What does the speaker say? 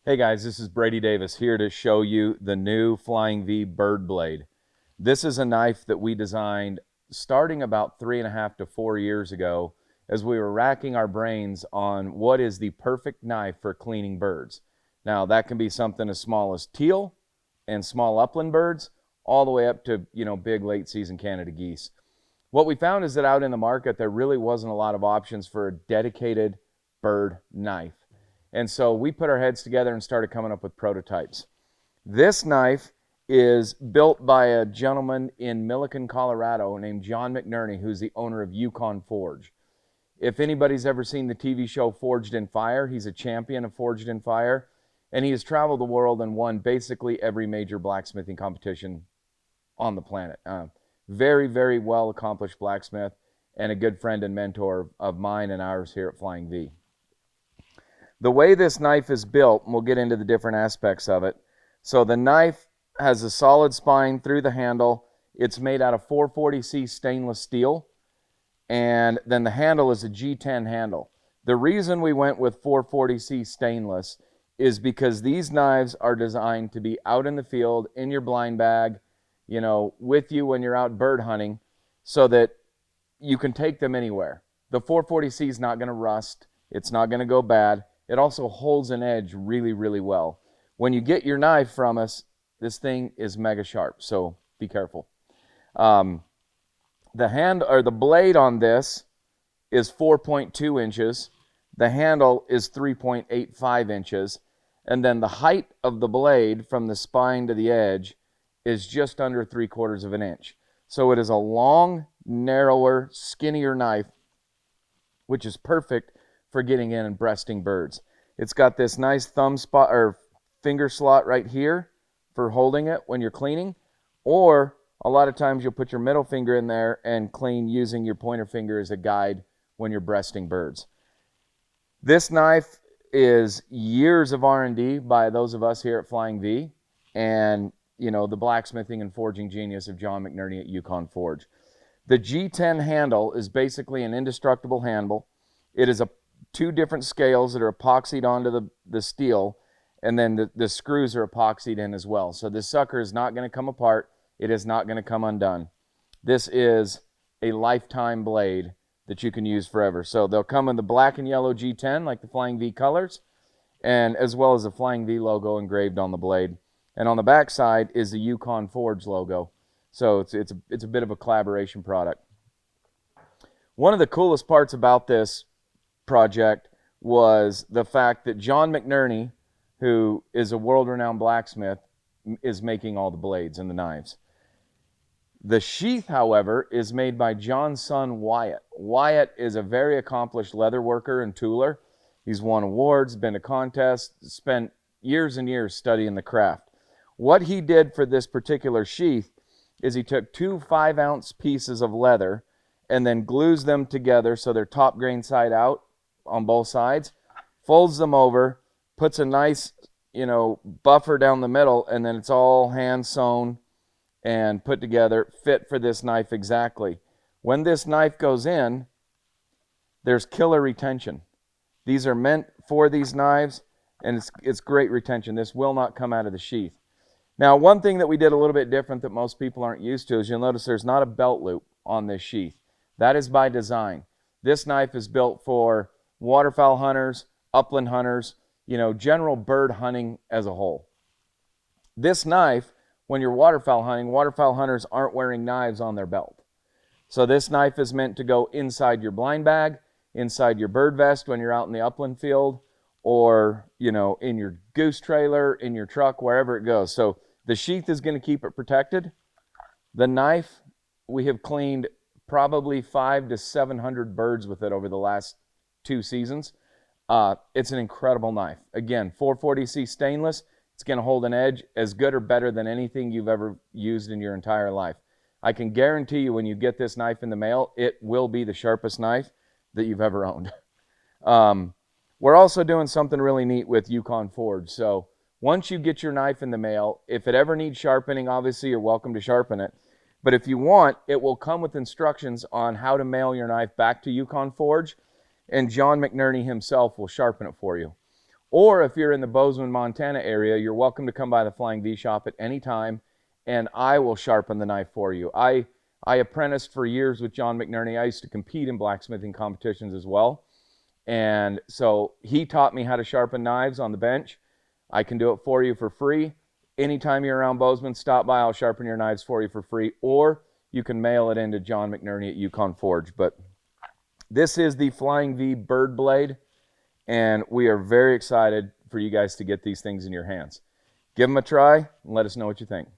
Hey guys, this is Brady Davis here to show you the new Flying V bird blade. This is a knife that we designed starting about 3.5 to 4 years ago as we were racking our brains on what is the perfect knife for cleaning birds. Now that can be something as small as teal and small upland birds all the way up to, big late season Canada geese. What we found is that out in the market there really wasn't a lot of options for a dedicated bird knife. And so we put our heads together and started coming up with prototypes. This knife is built by a gentleman in Milliken, Colorado named John McNerney, who's the owner of Yukon Forge. If anybody's ever seen the TV show Forged in Fire, he's a champion of Forged in Fire, and he has traveled the world and won basically every major blacksmithing competition on the planet. Very, very well accomplished blacksmith and a good friend and mentor of mine and ours here at Flying V. The way this knife is built, and we'll get into the different aspects of it. So the knife has a solid spine through the handle. It's made out of 440C stainless steel. And then the handle is a G10 handle. The reason we went with 440C stainless is because these knives are designed to be out in the field, in your blind bag, with you when you're out bird hunting, so that you can take them anywhere. The 440C is not going to rust. It's not going to go bad. It also holds an edge really, really well. When you get your knife from us, this thing is mega sharp, so be careful. The blade on this is 4.2 inches. The handle is 3.85 inches. And then the height of the blade from the spine to the edge is just under 3/4 of an inch. So it is a long, narrower, skinnier knife, which is perfect for getting in and breasting birds. It's got this nice thumb spot or finger slot right here for holding it when you're cleaning, or a lot of times you'll put your middle finger in there and clean using your pointer finger as a guide when you're breasting birds. This knife is years of R&D by those of us here at Flying V, and the blacksmithing and forging genius of John McNerney at Yukon Forge. The G10 handle is basically an indestructible handle. It is two different scales that are epoxied onto the steel, and then the screws are epoxied in as well. So this sucker is not going to come apart. It is not going to come undone. This is a lifetime blade that you can use forever. So they'll come in the black and yellow G10 like the Flying V colors, and as well as the Flying V logo engraved on the blade. And on the back side is the Yukon Forge logo. So it's a bit of a collaboration product. One of the coolest parts about this project was the fact that John McNerney, who is a world-renowned blacksmith, is making all the blades and the knives. The sheath, however, is made by John's son Wyatt. Wyatt is a very accomplished leather worker and tooler. He's won awards, been to contests, spent years and years studying the craft. What he did for this particular sheath is he took two 5-ounce pieces of leather and then glues them together so they're top grain side out on both sides, folds them over, puts a nice, buffer down the middle, and then it's all hand sewn and put together, fit for this knife exactly. When this knife goes in, there's killer retention. These are meant for these knives, and it's great retention. This will not come out of the sheath. Now, one thing that we did a little bit different that most people aren't used to is you'll notice there's not a belt loop on this sheath. That is by design. This knife is built for waterfowl hunters, upland hunters, general bird hunting as a whole. This knife, when you're waterfowl hunting, waterfowl hunters aren't wearing knives on their belt. So this knife is meant to go inside your blind bag, inside your bird vest when you're out in the upland field, or, in your goose trailer, in your truck, wherever it goes. So the sheath is going to keep it protected. The knife, we have cleaned probably 500 to 700 birds with it over the last 2 seasons. It's an incredible knife. Again, 440C stainless. It's going to hold an edge as good or better than anything you've ever used in your entire life. I can guarantee you when you get this knife in the mail, it will be the sharpest knife that you've ever owned. We're also doing something really neat with Yukon Forge. So once you get your knife in the mail, if it ever needs sharpening, obviously you're welcome to sharpen it. But if you want, it will come with instructions on how to mail your knife back to Yukon Forge, and John McNerney himself will sharpen it for you. Or if you're in the Bozeman, Montana area, you're welcome to come by the Flying V shop at any time, and I will sharpen the knife for you. I apprenticed for years with John McNerney. I used to compete in blacksmithing competitions as well. And so he taught me how to sharpen knives on the bench. I can do it for you for free. Anytime you're around Bozeman, stop by. I'll sharpen your knives for you for free. Or you can mail it into John McNerney at Yukon Forge. But this is the Flying V Bird Blade, and we are very excited for you guys to get these things in your hands. Give them a try and let us know what you think.